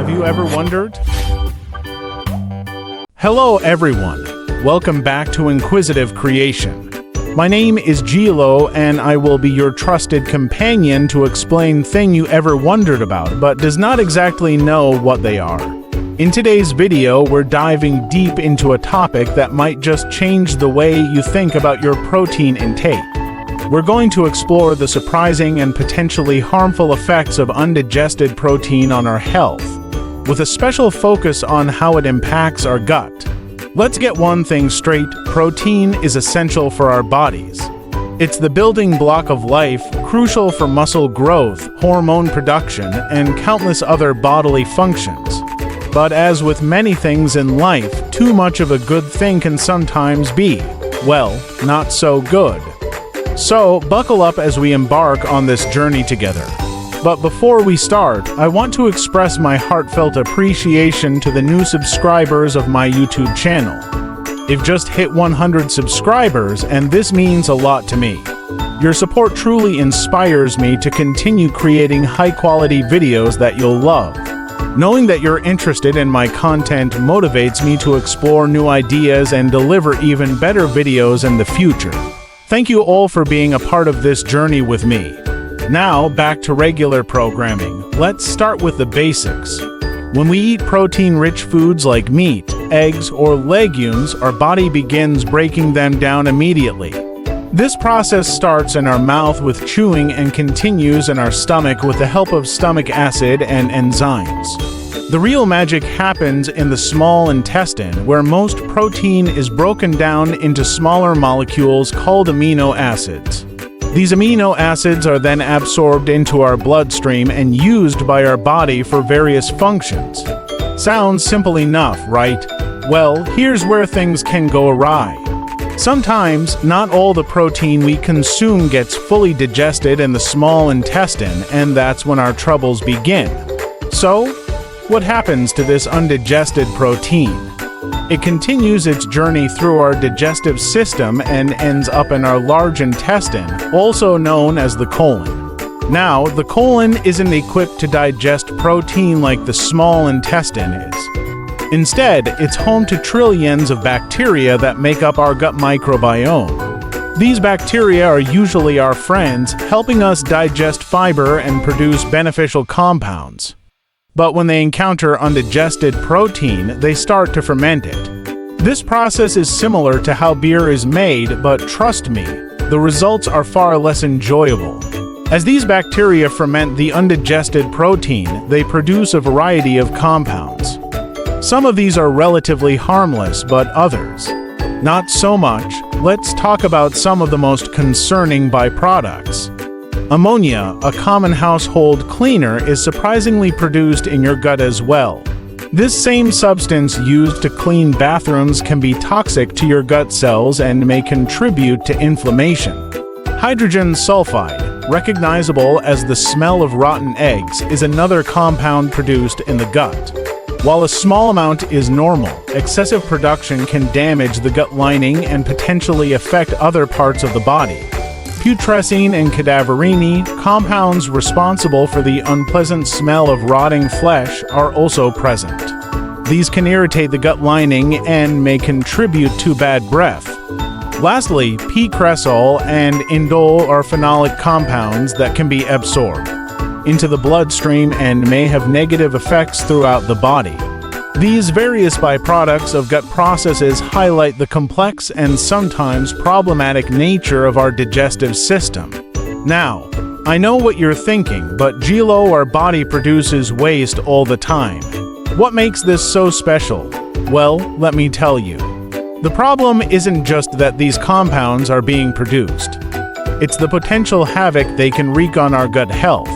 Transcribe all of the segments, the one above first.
Have you ever wondered? Hello everyone, welcome back to Inquisitive Creation. My name is Gilo and I will be your trusted companion to explain thing you ever wondered about but does not exactly know what they are. In today's video, we're diving deep into a topic that might just change the way you think about your protein intake. We're going to explore the surprising and potentially harmful effects of undigested protein on our health, with a special focus on how it impacts our gut. Let's get one thing straight, protein is essential for our bodies. It's the building block of life, crucial for muscle growth, hormone production, and countless other bodily functions. But as with many things in life, too much of a good thing can sometimes be, well, not so good. So, buckle up as we embark on this journey together. But before we start, I want to express my heartfelt appreciation to the new subscribers of my YouTube channel. I've just hit 100 subscribers, and this means a lot to me. Your support truly inspires me to continue creating high-quality videos that you'll love. Knowing that you're interested in my content motivates me to explore new ideas and deliver even better videos in the future. Thank you all for being a part of this journey with me. Now, back to regular programming. Let's start with the basics. When we eat protein-rich foods like meat, eggs, or legumes, our body begins breaking them down immediately. This process starts in our mouth with chewing and continues in our stomach with the help of stomach acid and enzymes. The real magic happens in the small intestine, where most protein is broken down into smaller molecules called amino acids. These amino acids are then absorbed into our bloodstream and used by our body for various functions. Sounds simple enough, right? Well, here's where things can go awry. Sometimes, not all the protein we consume gets fully digested in the small intestine, and that's when our troubles begin. So, what happens to this undigested protein? It continues its journey through our digestive system and ends up in our large intestine, also known as the colon. Now, the colon isn't equipped to digest protein like the small intestine is. Instead, it's home to trillions of bacteria that make up our gut microbiome. These bacteria are usually our friends, helping us digest fiber and produce beneficial compounds. But when they encounter undigested protein, they start to ferment it. This process is similar to how beer is made, but trust me, the results are far less enjoyable. As these bacteria ferment the undigested protein, they produce a variety of compounds. Some of these are relatively harmless, but others, not so much. Let's talk about some of the most concerning byproducts. Ammonia, a common household cleaner, is surprisingly produced in your gut as well. This same substance used to clean bathrooms can be toxic to your gut cells and may contribute to inflammation. Hydrogen sulfide, recognizable as the smell of rotten eggs, is another compound produced in the gut. While a small amount is normal, excessive production can damage the gut lining and potentially affect other parts of the body. Putrescine and cadaverini, compounds responsible for the unpleasant smell of rotting flesh, are also present. These can irritate the gut lining and may contribute to bad breath. Lastly, cresol and indole are phenolic compounds that can be absorbed into the bloodstream and may have negative effects throughout the body. These various byproducts of gut processes highlight the complex and sometimes problematic nature of our digestive system. Now, I know what you're thinking, but Gilo, our body produces waste all the time. What makes this so special? Well, let me tell you. The problem isn't just that these compounds are being produced. It's the potential havoc they can wreak on our gut health.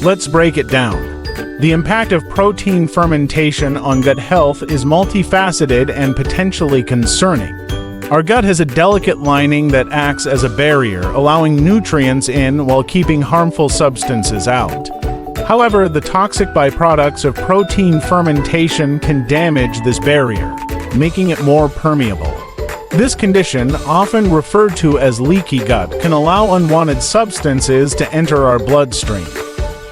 Let's break it down. The impact of protein fermentation on gut health is multifaceted and potentially concerning. Our gut has a delicate lining that acts as a barrier, allowing nutrients in while keeping harmful substances out. However, the toxic byproducts of protein fermentation can damage this barrier, making it more permeable. This condition, often referred to as leaky gut, can allow unwanted substances to enter our bloodstream.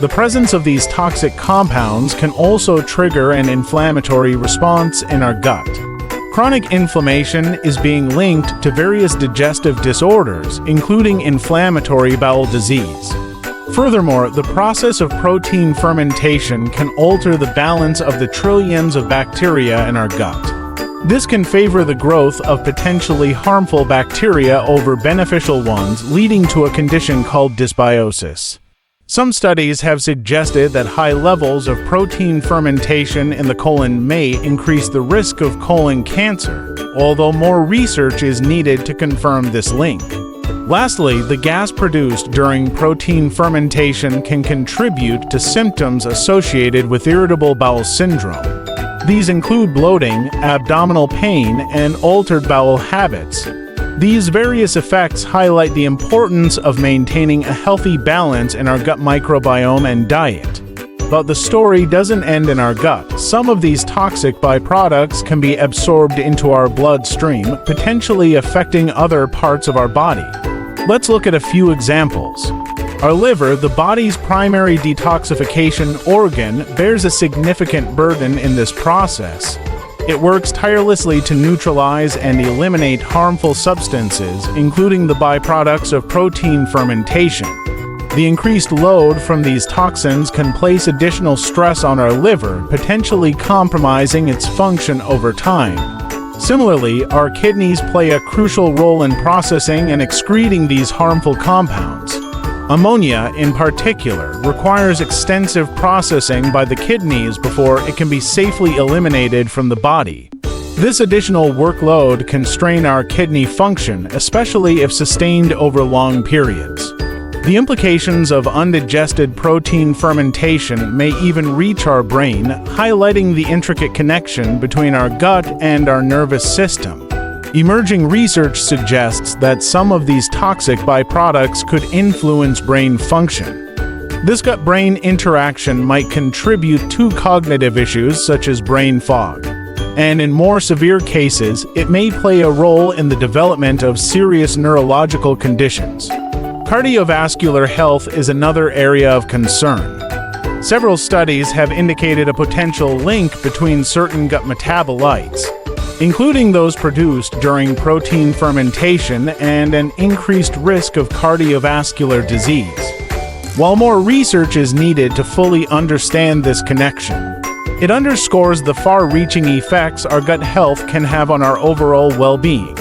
The presence of these toxic compounds can also trigger an inflammatory response in our gut. Chronic inflammation is being linked to various digestive disorders, including inflammatory bowel disease. Furthermore, the process of protein fermentation can alter the balance of the trillions of bacteria in our gut. This can favor the growth of potentially harmful bacteria over beneficial ones, leading to a condition called dysbiosis. Some studies have suggested that high levels of protein fermentation in the colon may increase the risk of colon cancer, although more research is needed to confirm this link. Lastly, the gas produced during protein fermentation can contribute to symptoms associated with irritable bowel syndrome. These include bloating, abdominal pain, and altered bowel habits. These various effects highlight the importance of maintaining a healthy balance in our gut microbiome and diet. But the story doesn't end in our gut. Some of these toxic byproducts can be absorbed into our bloodstream, potentially affecting other parts of our body. Let's look at a few examples. Our liver, the body's primary detoxification organ, bears a significant burden in this process. It works tirelessly to neutralize and eliminate harmful substances, including the byproducts of protein fermentation. The increased load from these toxins can place additional stress on our liver, potentially compromising its function over time. Similarly, our kidneys play a crucial role in processing and excreting these harmful compounds. Ammonia, in particular, requires extensive processing by the kidneys before it can be safely eliminated from the body. This additional workload can strain our kidney function, especially if sustained over long periods. The implications of undigested protein fermentation may even reach our brain, highlighting the intricate connection between our gut and our nervous system. Emerging research suggests that some of these toxic byproducts could influence brain function. This gut-brain interaction might contribute to cognitive issues such as brain fog. And in more severe cases, it may play a role in the development of serious neurological conditions. Cardiovascular health is another area of concern. Several studies have indicated a potential link between certain gut metabolites, including those produced during protein fermentation, and an increased risk of cardiovascular disease. While more research is needed to fully understand this connection, it underscores the far-reaching effects our gut health can have on our overall well-being.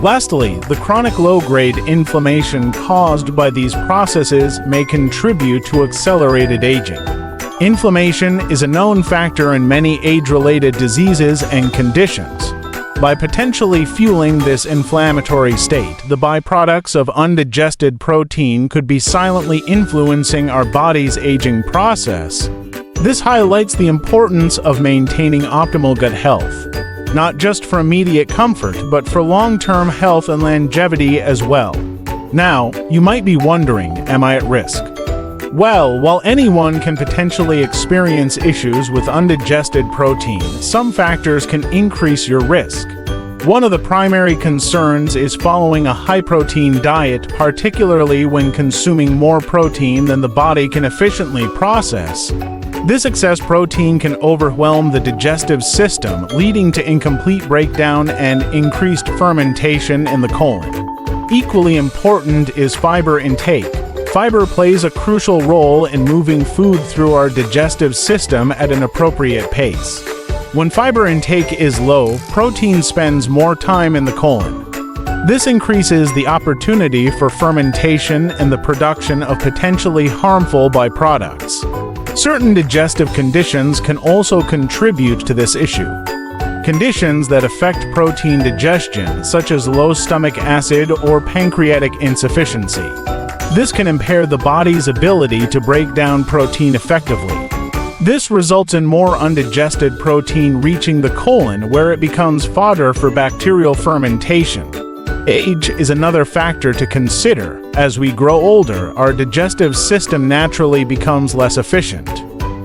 Lastly, the chronic low-grade inflammation caused by these processes may contribute to accelerated aging. Inflammation is a known factor in many age-related diseases and conditions. By potentially fueling this inflammatory state, the byproducts of undigested protein could be silently influencing our body's aging process. This highlights the importance of maintaining optimal gut health, not just for immediate comfort, but for long-term health and longevity as well. Now, you might be wondering, am I at risk? Well, while anyone can potentially experience issues with undigested protein, some factors can increase your risk. One of the primary concerns is following a high-protein diet, particularly when consuming more protein than the body can efficiently process. This excess protein can overwhelm the digestive system, leading to incomplete breakdown and increased fermentation in the colon. Equally important is fiber intake. Fiber plays a crucial role in moving food through our digestive system at an appropriate pace. When fiber intake is low, protein spends more time in the colon. This increases the opportunity for fermentation and the production of potentially harmful byproducts. Certain digestive conditions can also contribute to this issue. Conditions that affect protein digestion, such as low stomach acid or pancreatic insufficiency. This can impair the body's ability to break down protein effectively. This results in more undigested protein reaching the colon, where it becomes fodder for bacterial fermentation. Age is another factor to consider. As we grow older, our digestive system naturally becomes less efficient.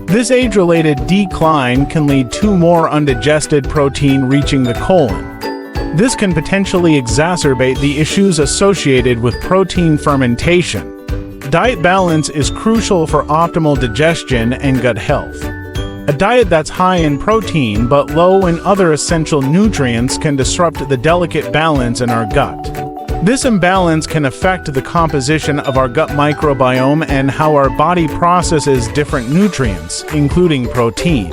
This age-related decline can lead to more undigested protein reaching the colon. This can potentially exacerbate the issues associated with protein fermentation. Diet balance is crucial for optimal digestion and gut health. A diet that's high in protein but low in other essential nutrients can disrupt the delicate balance in our gut. This imbalance can affect the composition of our gut microbiome and how our body processes different nutrients, including protein.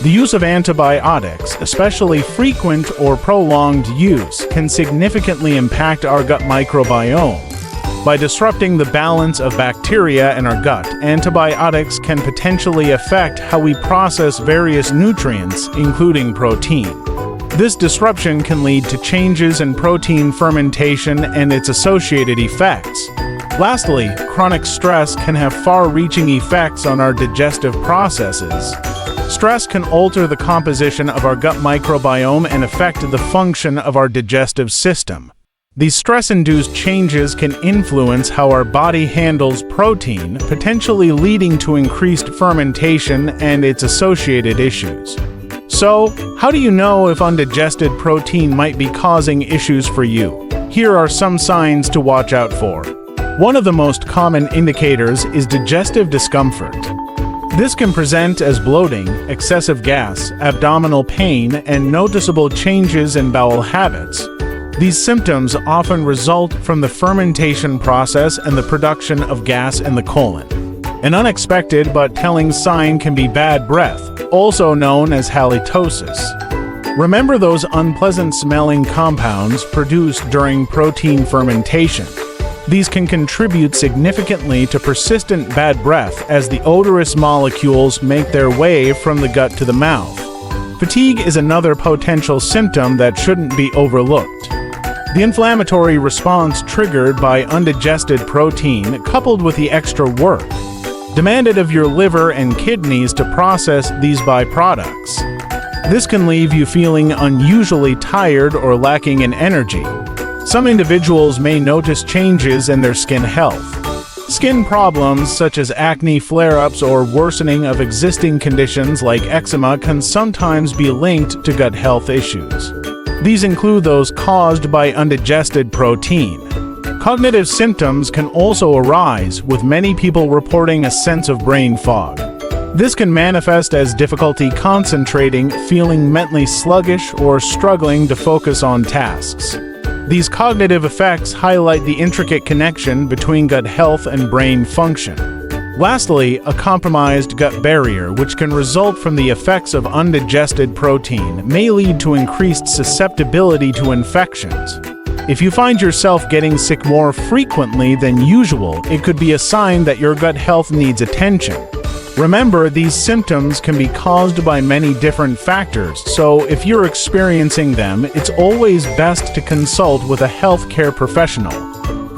The use of antibiotics, especially frequent or prolonged use, can significantly impact our gut microbiome. By disrupting the balance of bacteria in our gut, antibiotics can potentially affect how we process various nutrients, including protein. This disruption can lead to changes in protein fermentation and its associated effects. Lastly, chronic stress can have far-reaching effects on our digestive processes. Stress can alter the composition of our gut microbiome and affect the function of our digestive system. These stress-induced changes can influence how our body handles protein, potentially leading to increased fermentation and its associated issues. So, how do you know if undigested protein might be causing issues for you? Here are some signs to watch out for. One of the most common indicators is digestive discomfort. This can present as bloating, excessive gas, abdominal pain, and noticeable changes in bowel habits. These symptoms often result from the fermentation process and the production of gas in the colon. An unexpected but telling sign can be bad breath, also known as halitosis. Remember those unpleasant-smelling compounds produced during protein fermentation. These can contribute significantly to persistent bad breath as the odorous molecules make their way from the gut to the mouth. Fatigue is another potential symptom that shouldn't be overlooked. The inflammatory response triggered by undigested protein, coupled with the extra work demanded of your liver and kidneys to process these byproducts. This can leave you feeling unusually tired or lacking in energy. Some individuals may notice changes in their skin health. Skin problems such as acne flare-ups or worsening of existing conditions like eczema can sometimes be linked to gut health issues. These include those caused by undigested protein. Cognitive symptoms can also arise, with many people reporting a sense of brain fog. This can manifest as difficulty concentrating, feeling mentally sluggish, or struggling to focus on tasks. These cognitive effects highlight the intricate connection between gut health and brain function. Lastly, a compromised gut barrier, which can result from the effects of undigested protein, may lead to increased susceptibility to infections. If you find yourself getting sick more frequently than usual, it could be a sign that your gut health needs attention. Remember, these symptoms can be caused by many different factors, so if you're experiencing them, it's always best to consult with a healthcare professional.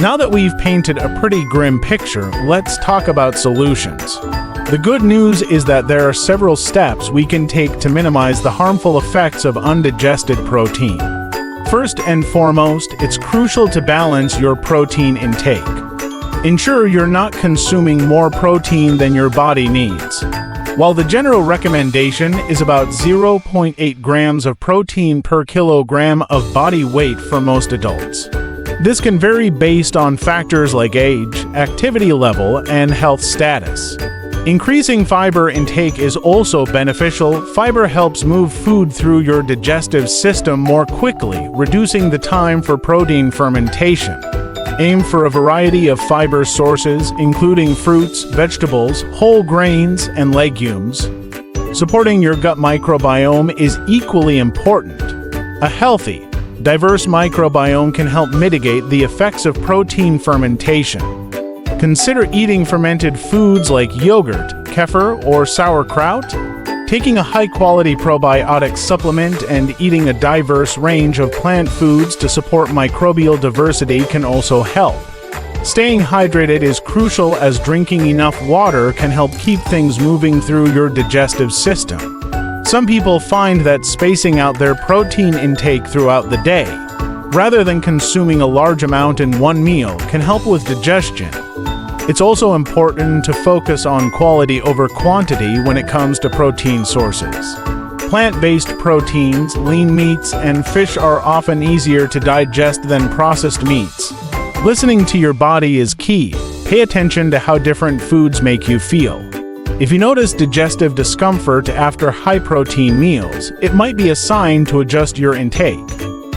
Now that we've painted a pretty grim picture, let's talk about solutions. The good news is that there are several steps we can take to minimize the harmful effects of undigested protein. First and foremost, it's crucial to balance your protein intake. Ensure you're not consuming more protein than your body needs. While the general recommendation is about 0.8 grams of protein per kilogram of body weight for most adults, this can vary based on factors like age, activity level, and health status. Increasing fiber intake is also beneficial. Fiber helps move food through your digestive system more quickly, reducing the time for protein fermentation. Aim for a variety of fiber sources, including fruits, vegetables, whole grains, and legumes. Supporting your gut microbiome is equally important. A healthy, diverse microbiome can help mitigate the effects of protein fermentation. Consider eating fermented foods like yogurt, kefir, or sauerkraut. Taking a high-quality probiotic supplement and eating a diverse range of plant foods to support microbial diversity can also help. Staying hydrated is crucial, as drinking enough water can help keep things moving through your digestive system. Some people find that spacing out their protein intake throughout the day, rather than consuming a large amount in one meal, can help with digestion. It's also important to focus on quality over quantity when it comes to protein sources. Plant-based proteins, lean meats, and fish are often easier to digest than processed meats. Listening to your body is key. pay attention to how different foods make you feel. If you notice digestive discomfort after high-protein meals, it might be a sign to adjust your intake.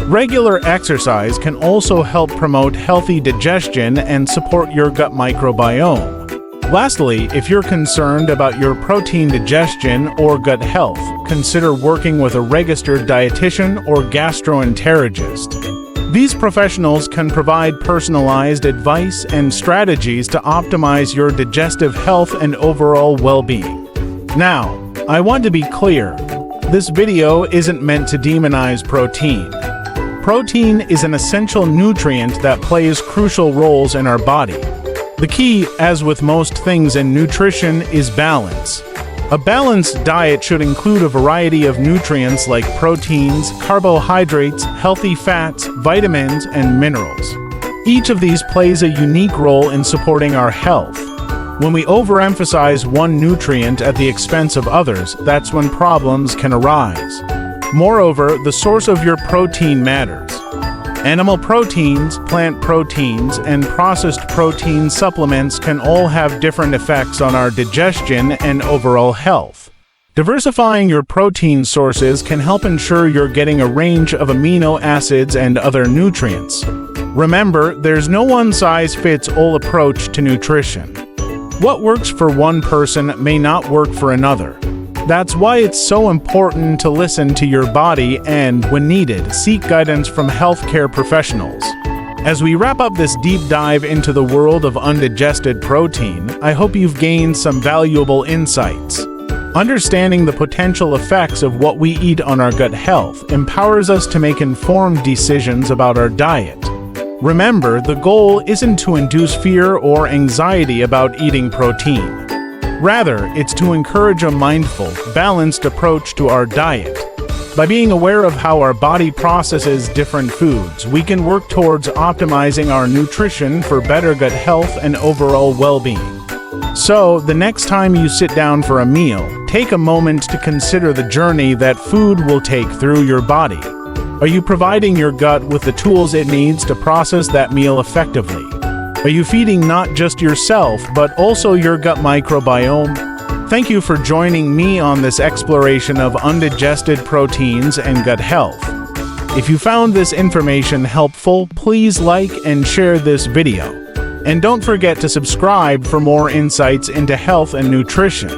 Regular exercise can also help promote healthy digestion and support your gut microbiome. Lastly, if you're concerned about your protein digestion or gut health, consider working with a registered dietitian or gastroenterologist. These professionals can provide personalized advice and strategies to optimize your digestive health and overall well-being. Now, I want to be clear, this video isn't meant to demonize protein. Protein is an essential nutrient that plays crucial roles in our body. The key, as with most things in nutrition, is balance. A balanced diet should include a variety of nutrients like proteins, carbohydrates, healthy fats, vitamins, and minerals. Each of these plays a unique role in supporting our health. When we overemphasize one nutrient at the expense of others, that's when problems can arise. Moreover, the source of your protein matters. Animal proteins, plant proteins, and processed protein supplements can all have different effects on our digestion and overall health. Diversifying your protein sources can help ensure you're getting a range of amino acids and other nutrients. Remember, there's no one-size-fits-all approach to nutrition. What works for one person may not work for another. That's why it's so important to listen to your body and, when needed, seek guidance from healthcare professionals. As we wrap up this deep dive into the world of undigested protein, I hope you've gained some valuable insights. Understanding the potential effects of what we eat on our gut health empowers us to make informed decisions about our diet. Remember, the goal isn't to induce fear or anxiety about eating protein. Rather, it's to encourage a mindful, balanced approach to our diet. By being aware of how our body processes different foods, we can work towards optimizing our nutrition for better gut health and overall well-being. So, the next time you sit down for a meal, take a moment to consider the journey that food will take through your body. Are you providing your gut with the tools it needs to process that meal effectively? Are you feeding not just yourself, but also your gut microbiome? Thank you for joining me on this exploration of undigested proteins and gut health. If you found this information helpful, please like and share this video. And don't forget to subscribe for more insights into health and nutrition.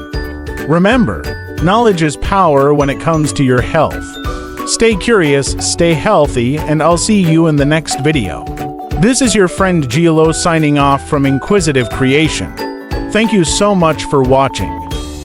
Remember, knowledge is power when it comes to your health. Stay curious, stay healthy, and I'll see you in the next video. This is your friend Gilo signing off from Inquisitive Creation. Thank you so much for watching.